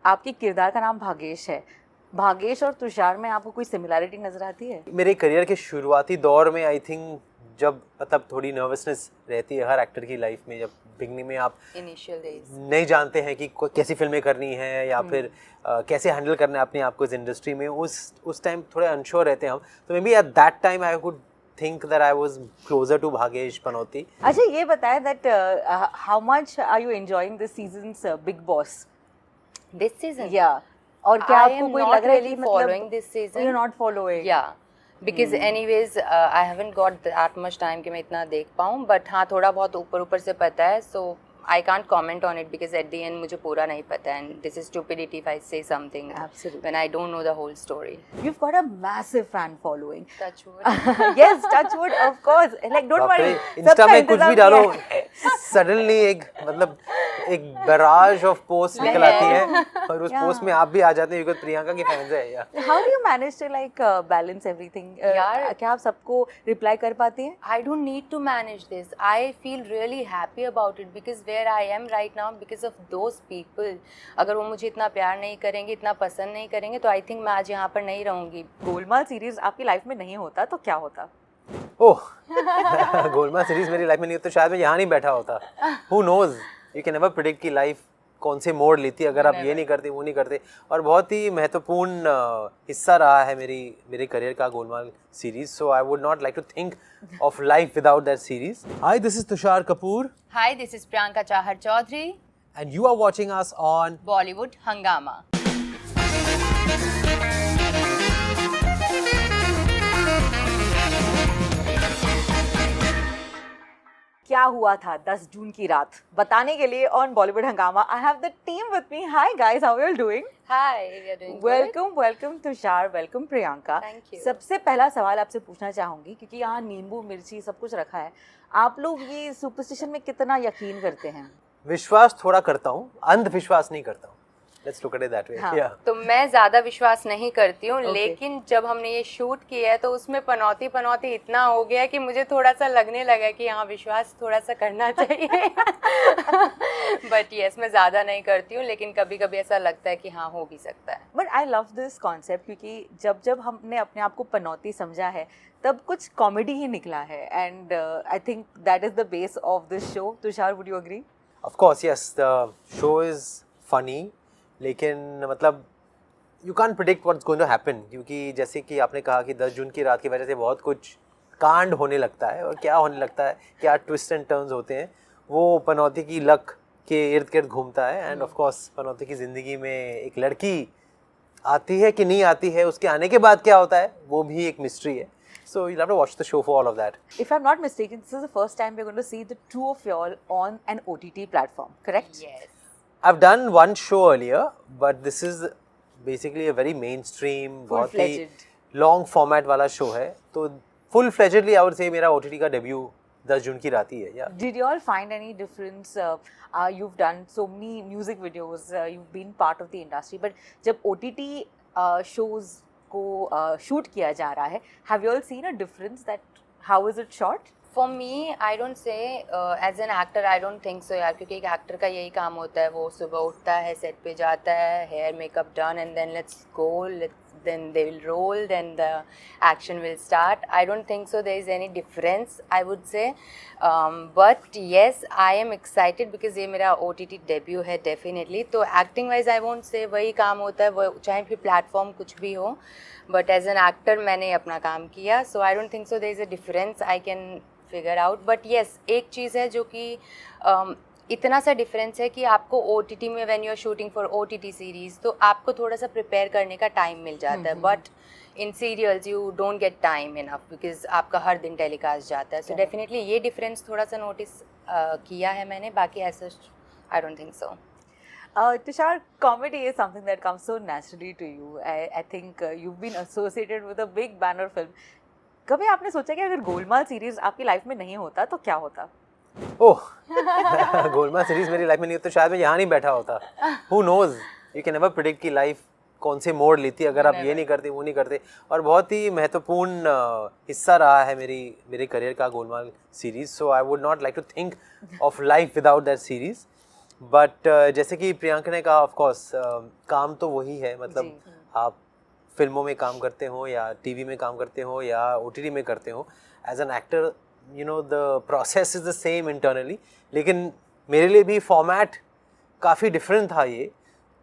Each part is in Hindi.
आपके किरदार का नाम भागेश है। भागेश और तुषार में आपको कोई सिमिलैरिटी नजर आती है? मेरे करियर के शुरुआती दौर में आई थिंक जब मतलब थोड़ी नर्वसनेस रहती है हर एक्टर की लाइफ में, जब बिगनिंग में आप इनिशियल डेज नहीं जानते हैं कि कैसी फिल्में करनी है या फिर कैसे हैंडल करना है अपने आप को इस इंडस्ट्री में, उस टाइम थोड़े अनश्योर रहते हैं हम। तो maybe at that time I could think that I was closer to Bhagesh Panoti. अच्छा, ये बताएं that how much are you enjoying this season's Big Boss? This season? Yeah. और क्या I आपको am कोई not लग रहा है really कि following मतलब this season. you're not following? Yeah. Because anyways, I haven't got that much time कि मैं इतना देख पाऊँ, but हाँ थोड़ा बहुत ऊपर से पता है, so I can't comment on it because at the end मुझे पूरा नहीं पता, and this is stupidity if I say something Absolutely. when I don't know the whole story. You've got a massive fan following. Touch wood. Yes, touch wood, of course. Like don't worry. Insta में कुछ भी डालो सडनली एक बराज ऑफ पोस्ट निकल आती है और उस पोस्ट में आप भी आ जाते हैं क्योंकि प्रियंका की फैंस है या How do you manage to like balance everything? यार, क्या आप सबको रिप्लाई कर पाती हैं? I don't need to manage this. I feel really happy about it because where I am right now because of those people. अगर वो मुझे इतना प्यार नहीं करेंगे, इतना पसंद नहीं करेंगे, तो I think मैं आज यहाँ पर नहीं रहूँगी. गोलमाल सीरीज आपकी लाइफ में नहीं होता तो क्या होता? ओह गोलमाल सीरीज मेरी लाइफ में नहीं होती तो शायद मैं यहाँ नहीं बैठा होता. Who knows? You can never predict कि लाइफ कौन से मोड़ लेती है अगर आप ये नहीं करते वो नहीं करते. और बहुत ही महत्वपूर्ण हिस्सा रहा है मेरे करियर का Golmaal series. So I would not like to think of life without that series. Hi, this is Tushar Kapoor Hi, this is Priyanka Chahar Chaudhary. And you are watching us on Bollywood Hangama. क्या हुआ था 10 जून की रात बताने के लिए on Bollywood Hungama I have the team with me. Hi guys, how are you doing? Hi, we are doing good. Welcome Tushar, welcome Priyanka. Thank you. सबसे पहला सवाल आपसे पूछना चाहूंगी क्योंकि यहाँ नींबू मिर्ची सब कुछ रखा है. आप लोग ये सुपरस्टिशन में कितना यकीन करते हैं? विश्वास थोड़ा करता हूँ, अंधविश्वास नहीं करता हूँ. Let's look at it that way. हाँ. या तो मैं ज़्यादा विश्वास नहीं करती हूँ. Okay. लेकिन जब हमने ये शूट किया है तो उसमें पनौती इतना हो गया कि मुझे थोड़ा सा लगने लगा कि हाँ विश्वास थोड़ा सा करना चाहिए. बट यस, मैं ज़्यादा नहीं करती हूँ, लेकिन कभी कभी ऐसा लगता है कि हाँ हो भी सकता है. But I love this concept क्योंकि जब हमने अपने आप को पनौती समझा है तब कुछ कॉमेडी ही निकला है. And I think that is the base of this show. Tushar, would you agree? Of course yes, the show is funny, लेकिन मतलब you can predict what's going to happen क्योंकि जैसे कि आपने कहा कि 10 जून की रात की वजह से बहुत कुछ कांड होने लगता है. और क्या होने लगता है, क्या ट्विस्ट एंड टर्न्स होते हैं, वो पनौती की लक के इर्द गिर्द घूमता है. एंड ऑफ कोर्स पनौती की ज़िंदगी में एक लड़की आती है कि नहीं आती है, उसके आने के बाद क्या होता है वो भी एक मिस्ट्री है. So you'll have to watch the show for all of that. If I'm not mistaken, this is the first time we're going to see the two of y'all on an OTT platform, correct? Yes. I've done one show earlier, but this is basically a very mainstream, बहुत ही Full-fledged. long format वाला show है. तो full fledgedly I would say मेरा OTT का debut 10 जून की रात ही है. Yeah. Did you all find any difference? You've done so many music videos, you've been part of the industry, but जब OTT shows को shoot किया जा रहा है, have you all seen a difference that how is it shot? For me, I don't say as an actor, I don't think so यार, क्योंकि एक एक्टर का यही काम होता है, वो सुबह उठता है, सेट पे जाता है, hair makeup done and then let's go, then they will roll, then the action will start. I don't think so there is any difference, I would say. But yes, I am excited because ये मेरा OTT debut है definitely. तो acting wise I won't say वही काम होता है, वो चाहे फिर platform कुछ भी हो, but as an actor मैंने अपना काम किया, so I don't think so there is a difference I can figure out. But yes, एक चीज़ है जो कि इतना सा डिफरेंस है कि आपको OTT में when you are shooting for OTT series तो आपको थोड़ा सा प्रिपेयर करने का टाइम मिल जाता है. But in serials you don't get time enough because आपका हर दिन टेलीकास्ट जाता है. सो डेफिनेटली ये डिफरेंस थोड़ा सा नोटिस किया है मैंने. बाकी ऐसा I don't think so. Tushar, comedy is something that comes so naturally to you. I think you've been associated with a big banner film. कभी आपने सोचा कि अगर गोलमाल सीरीज आपकी लाइफ में नहीं होता तो क्या होता? ओह गोलमाल सीरीज मेरी लाइफ में नहीं होती तो शायद मैं यहाँ नहीं बैठा होता. Who knows? You can never predict कि लाइफ कौन से मोड़ लेती है अगर आप ये नहीं करते वो नहीं करते. और बहुत ही महत्वपूर्ण हिस्सा रहा है मेरे करियर का Golmaal series. So I would not like to think of life without that series. But जैसे कि प्रियंका ने कहा, ऑफ कोर्स काम तो वही है, मतलब आप फिल्मों में काम करते हो या टीवी में काम करते हो या ओटीटी में करते हो, as an actor you know the process is the same internally. लेकिन मेरे लिए भी फॉर्मेट काफ़ी डिफरेंट था ये.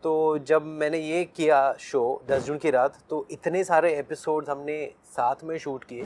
तो जब मैंने ये किया शो 10 जून की रात, तो इतने सारे एपिसोड्स हमने साथ में शूट किए,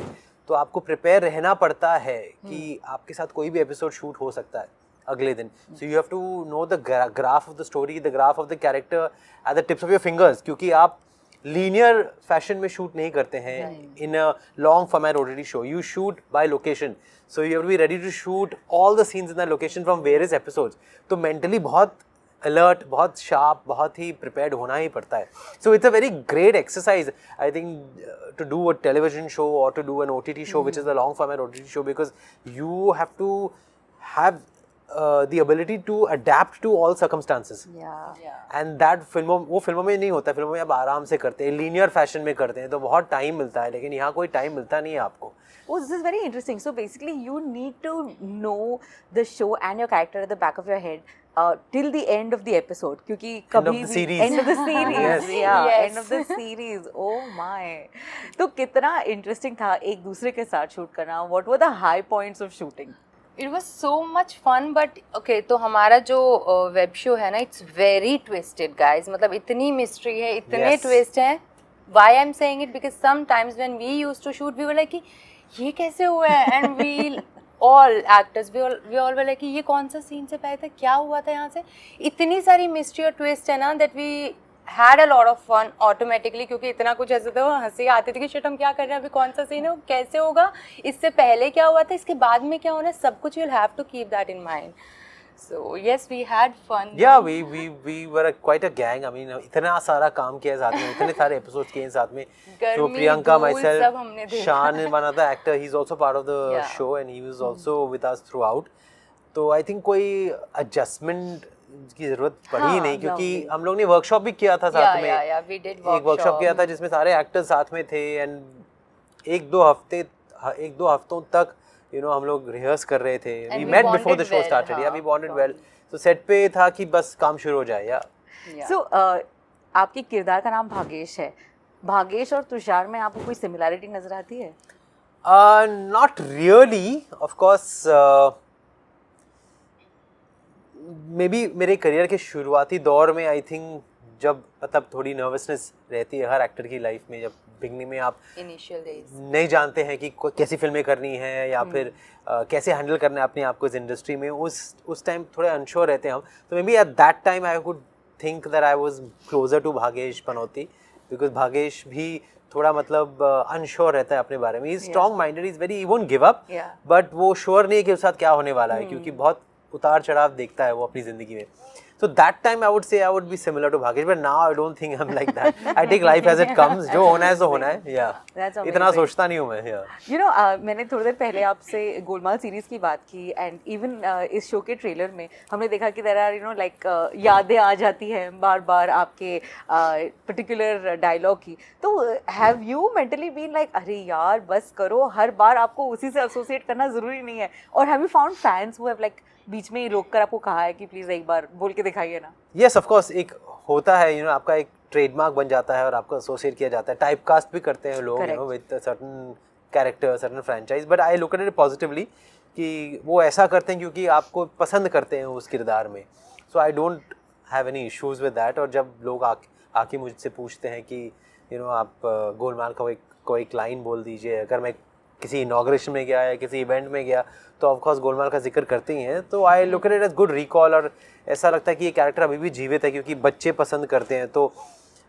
तो आपको प्रिपेयर रहना पड़ता है कि आपके साथ कोई भी एपिसोड शूट हो सकता है अगले दिन. So you have to know the graph of the story, the graph of the character at the tips of your fingers, क्योंकि आप लीनियर फैशन में शूट नहीं करते हैं in a long format OTT show. You shoot by location, so you have to be ready to shoot all the scenes in the location from various episodes. तो मेंटली बहुत अलर्ट, बहुत शार्प, बहुत ही प्रिपेयर्ड होना ही पड़ता है. So it's a very great exercise I think to do a television show और to do an OTT show which is a long format OTT show, because you have to have the ability to adapt to all circumstances. And that फिल्मों में नहीं होता. फिल्मों में आप आराम से करते हैं, लीनियर फैशन में करते हैं, तो बहुत टाइम मिलता है. लेकिन यहाँ कोई टाइम मिलता नहीं है आपको. Oh, this is very interesting. So basically, you need to know the show and your character at the back of your head till the end of the episode. क्योंकि कभी End of the series. End of the series. Yes. Yeah, Yes. end of the series. Oh my. तो कितना interesting था एक दूसरे के साथ शूट करना. What were the high points of shooting? It was so much fun, but okay, तो हमारा जो वेब शो है ना, it's very twisted guys. मतलब इतनी mystery है, इतने Yes. twist हैं. Why I'm saying it, because sometimes when we used to shoot, we were like कि ये कैसे हुआ है, and we all actors we all were like कि ये कौन सा scene से पहले था, क्या हुआ था यहाँ से. इतनी सारी mystery और twist है ना, that we had a lot of fun automatically, क्योंकि इतना कुछ ऐसा था, हंसी आती थी कि शिट हम क्या कर रहे हैं, अभी कौन सा सीन है, कैसे होगा, इससे पहले क्या हुआ था, इसके बाद में क्या होना है, सब कुछ you'll have to keep that in mind. So yes, we had fun. Yeah, we were quite a gang. I mean, इतना सारा काम किया साथ में, इतने सारे एपिसोड्स किए साथ में. So Priyanka, myself, Shan is one of the actor. He's also part of the show and he was also with us throughout. तो I think कोई adjustment की जरूरत पड़ी नहीं, क्योंकि हम लोग ने वर्कशॉप भी किया था साथ में. we did एक वर्कशॉप किया था जिसमें सारे एक्टर्स साथ में थे एंड एक दो हफ्तों तक हम लोग रिहर्स कर रहे थे. We met before the show started. Yeah we bonded well. तो सेट पे था कि बस काम शुरू हो जाए. या सो आपके किरदार का नाम भागेश है. भागेश और तुषार में आपको कोई सिमिलैरिटी नजर आती है? Not really. Of course may be मेरे करियर के शुरुआती दौर में आई थिंक जब मतलब थोड़ी नर्वसनेस रहती है हर एक्टर की लाइफ में. जब बिगनिंग में आप initial days नहीं जानते हैं कि कैसी फिल्में करनी है या फिर कैसे हैंडल करना है अपने आप को इस इंडस्ट्री में, उस टाइम थोड़े अनश्योर रहते हैं हम. तो maybe at that time I could think that I was closer to Bhagesh Panauti, because Bhagesh भी थोड़ा मतलब अनश्योर रहता है अपने बारे में. He is strong minded, is very, he won't give up, but वो श्योर नहीं है कि उसके साथ क्या होने वाला है, क्योंकि बहुत उतार चढ़ाव देखता है वो अपनी जिंदगी में. So that time I would say I would be similar to Bhagesh, but now I don't think I'm like that. I take life as it comes. जो होना है सो होना है. Yeah. इतना सोचता नहीं हूँ मैं. Yeah. You know, मैंने थोड़ी देर पहले आपसे गोलमाल सीरीज की बात की एंड इवन इस शो के ट्रेलर में हमने देखा कि देयर आर लाइक यादें आ जाती हैं बार बार आपके पर्टिकुलर डायलॉग की. तो have you mentally been like अरे यार बस करो, हर बार आपको उसी से एसोसिएट करना ज़रूरी नहीं है? और have you found fans who have like बीच में रोक कर आपको कहा है कि प्लीज़ एक बार बोल के दिखाइए ना? Yes, of course. एक होता है आपका एक ट्रेडमार्क बन जाता है और आपको एसोसिएट किया जाता है. टाइप कास्ट भी करते हैं लोग with certain character, certain franchise. But I look at it positively कि वो ऐसा करते हैं क्योंकि आपको पसंद करते हैं उस किरदार में. So I don't have any issues with that. और जब लोग आके मुझसे पूछते हैं कि आप गोलमाल का कोई एक लाइन बोल दीजिए, अगर मैं किसी इनॉग्रेशन में गया या किसी इवेंट में गया तो ऑफकोर्स गोलमाल का जिक्र करते ही हैं. तो I look at it as good recall. और ऐसा लगता है कि ये कैरेक्टर अभी भी जीवित है क्योंकि बच्चे पसंद करते हैं. तो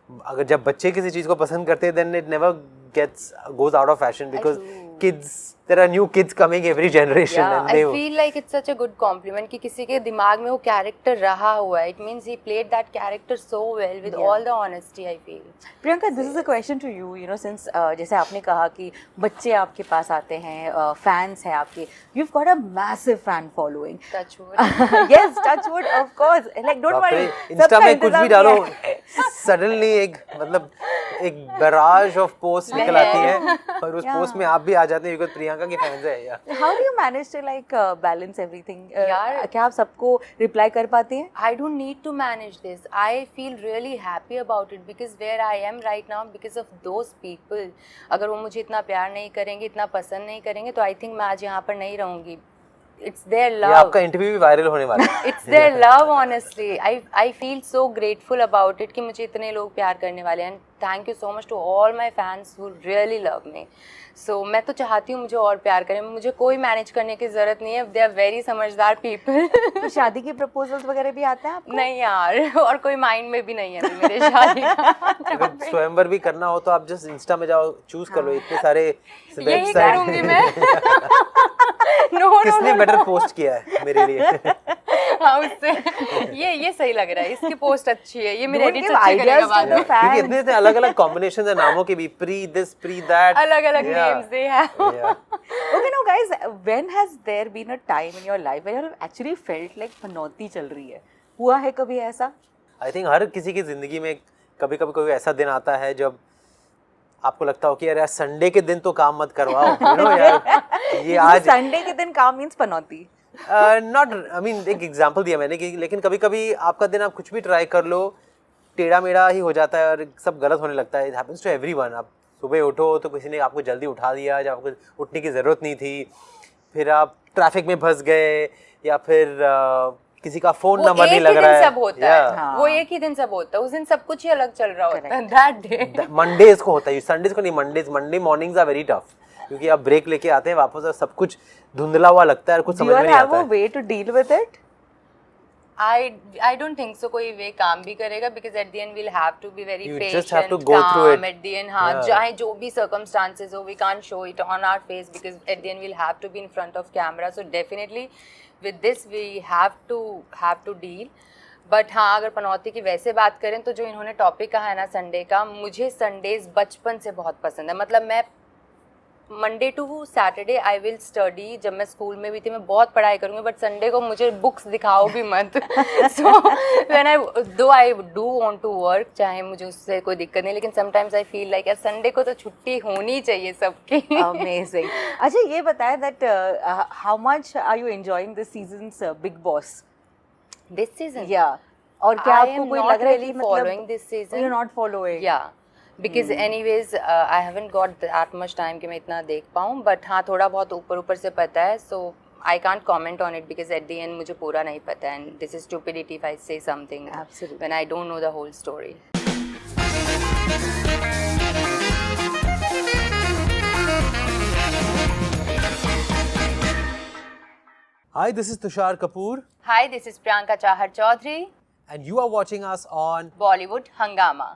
अगर जब बच्चे किसी चीज़ को पसंद करते हैं then it never goes out of fashion, because kids, there are new kids coming every generation. Yeah, and they I feel like it's such a good compliment कि किसी के दिमाग में वो character रहा हुआ है. It means he played that character so well with all the honesty, I feel. Priyanka, this is a question to you, since जैसे आपने कहा कि बच्चे आपके पास आते हैं, fans हैं आपके, you've got a massive fan following. Touch wood. Yes, touch wood, of course. Like don't worry. Insta में कुछ भी डालो सडनली एक मतलब एक barrage of posts निकल आती है और उस Yeah. पोस्ट में आप भी आ जाते हैं क्योंकि प्रियंका की फैंस है या How do you manage to like balance everything? यार, क्या आप सबको रिप्लाई कर पाते हैं? I don't need to manage this. I feel really happy about it because where I am right now because of those people. अगर वो मुझे इतना प्यार नहीं करेंगे, इतना पसंद नहीं करेंगे, तो I think मैं आज यहाँ पर नहीं रहूँगी. It's their ये love. आपका इंटरव्यू भी वायरल होने वाला है. It's their love, honestly. I feel so grateful about it कि मुझे इतने लोग प्यार करने वाले हैं. And thank you so much to all my fans who really love me. So मैं तो चाहती हूँ मुझे और प्यार करें. मुझे कोई मैनेज करने की ज़रूरत नहीं है. They are very समझदार people. तो शादी के प्रपोजल्स वगैरह भी आते हैं आपको? नहीं यार, और कोई माइंड में भी नहीं है मेरे शादी का. अगर स्वयंवर भी करना हो तो आप जस्ट इंस्टा में जाओ, चूज कर लो. इतने सारे यही करूँगी मैं. No, किसने बेटर पोस्ट किया है मेरे लिए? हाँ, उससे ये सही लग रहा है. इसकी पोस्ट अच्छी है. ये मेरे Don't एडिट give अच्छे ideas करेगा to बाद the में. fans. क्योंकि इतने अलग अलग कॉम्बिनेशन है नामों के भी. प्री दिस, प्री दैट, अलग अलग नेम्स दे हैं. Okay, now guys, when has there been a time in your life when you have actually felt like पनौती चल रही है? हुआ है कभी ऐसा? आई थिंक हर किसी की जिंदगी में कभी कभी कोई ऐसा दिन आता है जब आपको लगता हो कि यार संडे के दिन तो काम मत करवाओ, यू नो यार. ये आज संडे के दिन काम means Panauti. Not, I mean एक एग्जांपल दिया मैंने कि लेकिन कभी कभी आपका दिन आप कुछ भी ट्राई कर लो, टेढ़ा मेढ़ा ही हो जाता है और सब गलत होने लगता है. It happens to everyone. आप सुबह उठो तो किसी ने आपको जल्दी उठा दिया जब आपको उठने की ज़रूरत नहीं थी, फिर आप ट्रैफिक में फंस गए, या फिर किसी का फोन नंबर नहीं लग रहा है. सब होता है. हाँ. वो एक ही दिन सब होता है. उस दिन सब कुछ ही अलग चल रहा होता है. That day. मंडेज को होता है, संडेज को नहीं. Monday mornings are very tough क्योंकि आप ब्रेक लेके आते हैं वापस और सब कुछ धुंधला हुआ लगता है और कुछ Do समझ you में नहीं have आता a है. way to deal with it? I don't think so. कोई वे काम भी करेगा because at the end we'll have to be very You patient, just have to go through calm it. at the end. हाँ, Yeah. चाहे जो भी circumstances हो, we can't show it on our face because at the end we'll have to be in front of camera. So definitely with this we have to deal. But हाँ, अगर पनौती की वैसे बात करें तो जो इन्होंने टॉपिक कहा है ना संडे का, मुझे संडेज बचपन से बहुत पसंद है. मतलब मैं Monday to Saturday I will study. जब मैं स्कूल में भी थी मैं बहुत पढ़ाई करूँगी, बट संडे को मुझे बुक्स दिखाओ भी मत. So when I do want to work, चाहे मुझे उससे कोई दिक्कत नहीं, लेकिन समटाइम्स आई फील लाइक यार संडे को तो छुट्टी होनी चाहिए सबकी. Amazing. अच्छा ये बताएं that how much are you enjoying this season's Big Boss? This season Yeah. और क्या I आपको am कोई not लग रहा है really कि following this season. You're not following. Yeah. Because anyways I haven't got that much time कि मैं इतना देख पाऊँ, बट हाँ थोड़ा बहुत ऊपर से पता है. So I can't comment on it because at the end मुझे पूरा नहीं पता है, and this is stupidity if I say something Absolutely. when I don't know the whole story. Hi, this is Tushar Kapoor Hi, this is Priyanka Chahar Chaudhary, and you are watching us on Bollywood Hangama.